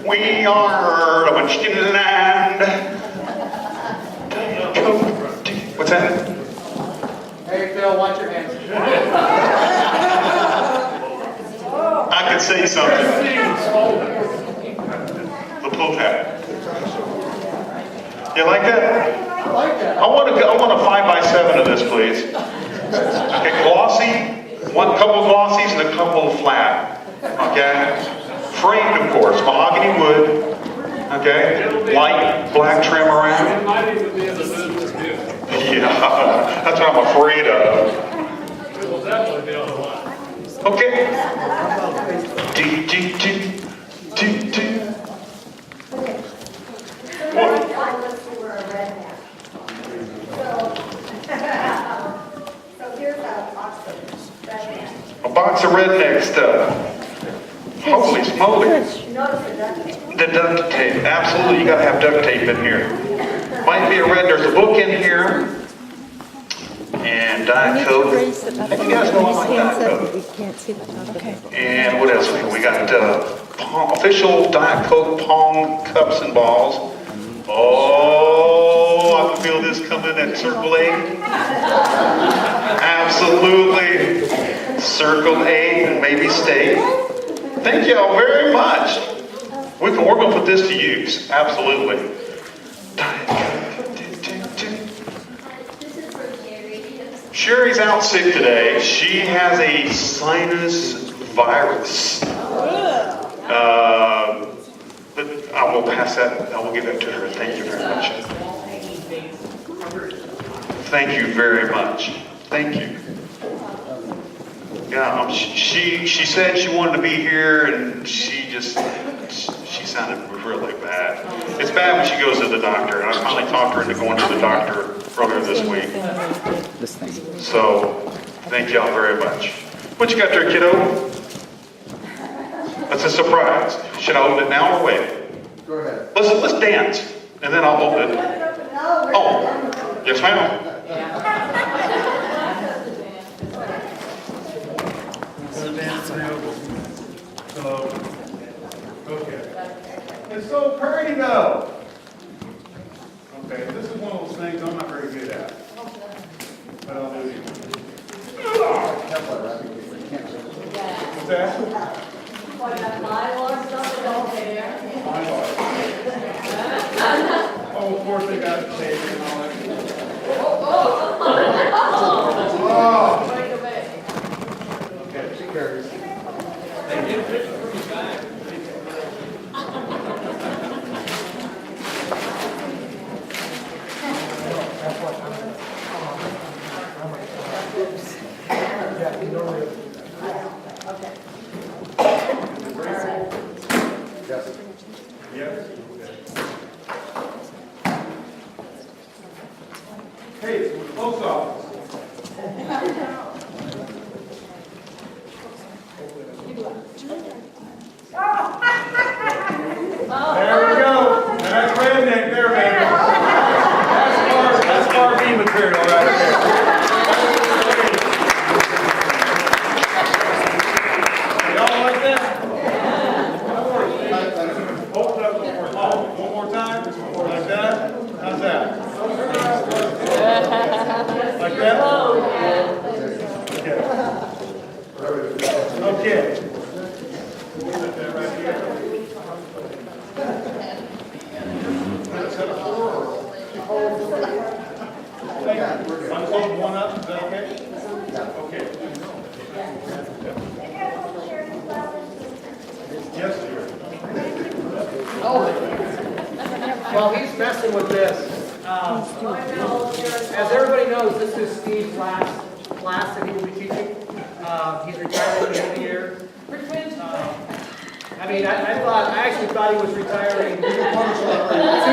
We are the Michigan land. What's that? Hey, Phil, watch your hands. I could say something. The Pope hat. You like that? I like that. I want a 5x7 of this, please. Okay, glossy. One couple glossies and a couple flat. Okay? Framed, of course. Mahogany wood. Okay? Light black trim around. It might even be in the business too. Yeah, that's what I'm afraid of. It will definitely be on the line. Okay. Do. So here's a box of redneck. A box of redneck stuff. Holy smoly. Notice the duct tape. The duct tape. Absolutely, you gotta have duct tape in here. Might be a red, there's a book in here. And Diet Coke. You guys know I like Diet Coke. We can't see the top of it. And what else? We got official Diet Coke Pong cups and balls. Oh, I can feel this coming at Circle 8. Absolutely. Circle 8 and maybe State. Thank y'all very much. We're going to put this to use. Absolutely. Diet Coke. Sherry's out sick today. She has a sinus virus. But I will pass that. I will give that to her. Thank you very much. Thank you very much. Thank you. Yeah, she said she wanted to be here, and she sounded really bad. It's bad when she goes to the doctor, and I finally talked her into going to the doctor earlier this week. So, thank y'all very much. What you got there, kiddo? That's a surprise. Should I open it now or wait? Go ahead. Let's dance, and then I'll open it. Oh, yes, ma'am. Okay. And so Purdy though. Okay, this is one of those things I'm not very good at. But I'll do it. What's that? Oh, of course they got it saved and all that. Oh. Okay, she carries. Thank you. Yes. Hey, it's the post office. There we go. That's redneck there, man. That's RV material right there. Y'all like that? Open up one more time. One more time. Like that. How's that? Like that? Okay. Okay. Put that right here. Unfold one up, is that okay? Okay. Yes, dear. Well, he's messing with this. As everybody knows, this is Steve's last class that he will be teaching. He's retiring at the end of the year. I actually thought he was retiring 2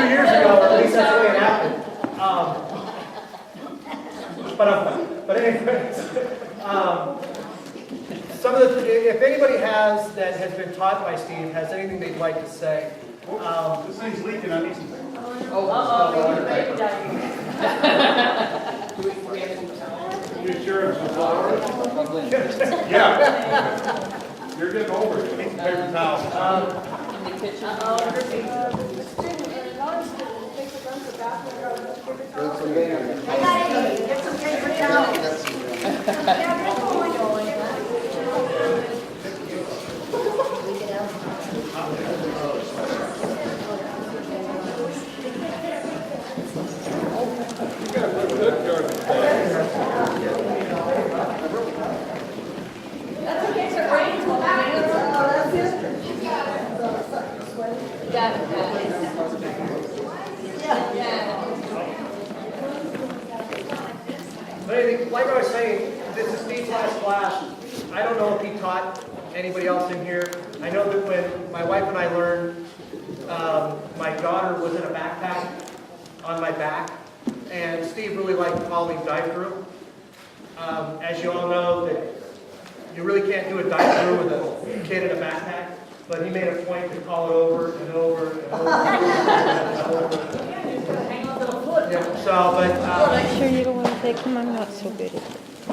years ago, or at least that's the way it happened. But anyways, if anybody that has been taught by Steve has anything they'd like to say. This thing's leaking, I need some things. You sure it's Yeah. You're getting older, you need some paper towels. I got it. Get some paper towels. But anyway, like I was saying, this is Steve's last class. I don't know if he taught anybody else in here. I know that when my wife and I learned, my daughter was in a backpack on my back, and Steve really liked to call me dive through. As you all know, that you really can't do a dive through with a kid in a backpack, but he made a point to call it over and over and over and over. Yeah, so, but, Sure you don't want to say, come on, I'm not so good at it.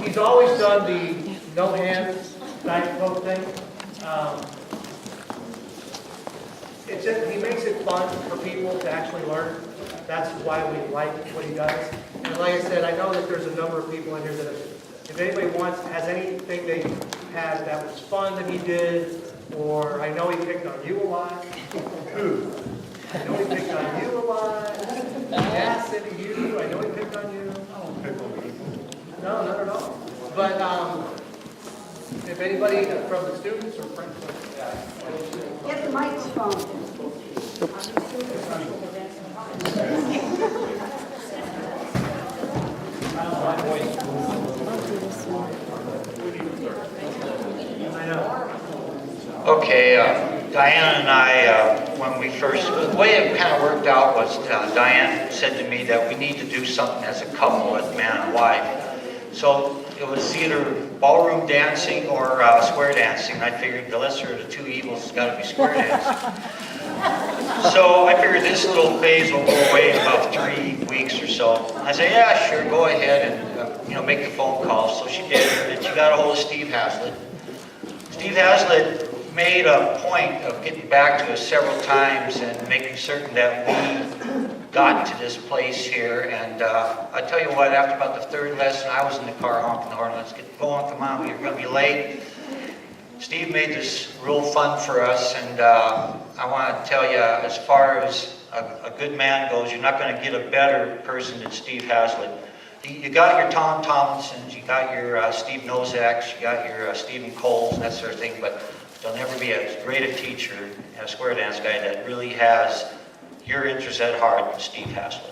he's always done the no hands dive poke thing. He makes it fun for people to actually learn. That's why we like what he does. And like I said, I know that there's a number of people in here that if anybody has anything they had that was fun that he did, or I know he picked on you a lot. Who? I know he picked on you a lot. Yeah, Cindy, you. I know he picked on you. I don't pick on people. No, not at all. But if anybody from the students or friends, Get the microphone. I know. Okay, Diane and I, when we first, the way it kind of worked out was Diane said to me that we need to do something as a couple, as man and wife. So it was either ballroom dancing or square dancing. I figured the lesser of the two evils has got to be square dancing. So I figured this little phase will go away in about 3 weeks or so. I said, yeah, sure, go ahead and make the phone call. So she did, and she got a hold of Steve Haslett. Steve Haslett made a point of getting back to us several times and making certain that we got to this place here. And I tell you what, after about the third lesson, I was in the car honking the horn. Let's get going, come on, we're going to be late. Steve made this real fun for us, and I want to tell you, as far as a good man goes, you're not going to get a better person than Steve Haslett. You got your Tom Tomlinsons, you got your Steve Nozaks, you got your Stephen Coles, and that sort of thing, but there'll never be as great a teacher and a square dance guy that really has your interests at heart than Steve Haslett.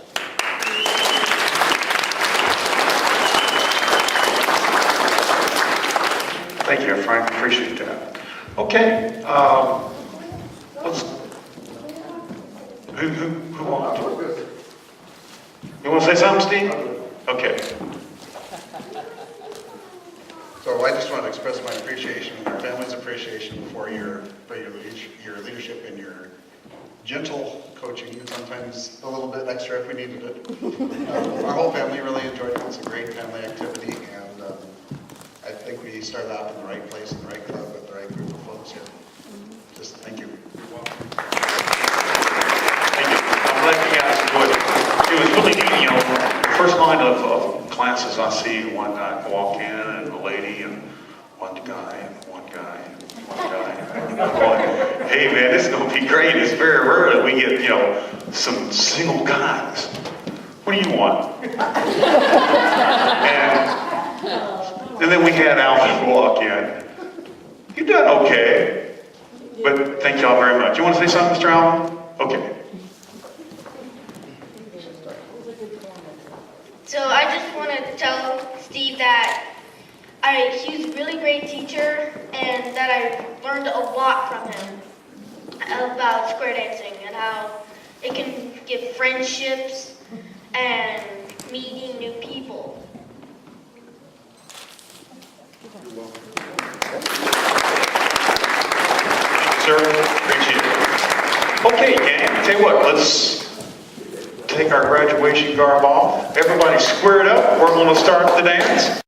Thank you, Frank, appreciate that. Okay, who wants to? You want to say something, Steve? Okay. So I just want to express my appreciation, and our family's appreciation for your leadership and your gentle coaching, sometimes a little bit extra if we needed it. Our whole family really enjoyed it. It's a great family activity, and I think we started out in the right place, in the right club, with the right group of folks here. Just thank you. Thank you. I'm glad you guys enjoyed it. It was really neat, the first line of classes I see one guy walk in and a lady and one guy and one guy and one guy. And I'm going, hey man, this is going to be great. It's very rare that we get, some single guys. What do you want? And then we had Alvin walk in. You done okay, but thank y'all very much. You want to say something, Mr. Alvin? Okay. So I just wanted to tell Steve that he was a really great teacher and that I learned a lot from him about square dancing and how it can give friendships and meeting new people. Sir, appreciate it. Okay, gang, tell you what, let's take our graduation garb off. Everybody squared up. We're going to start the dance.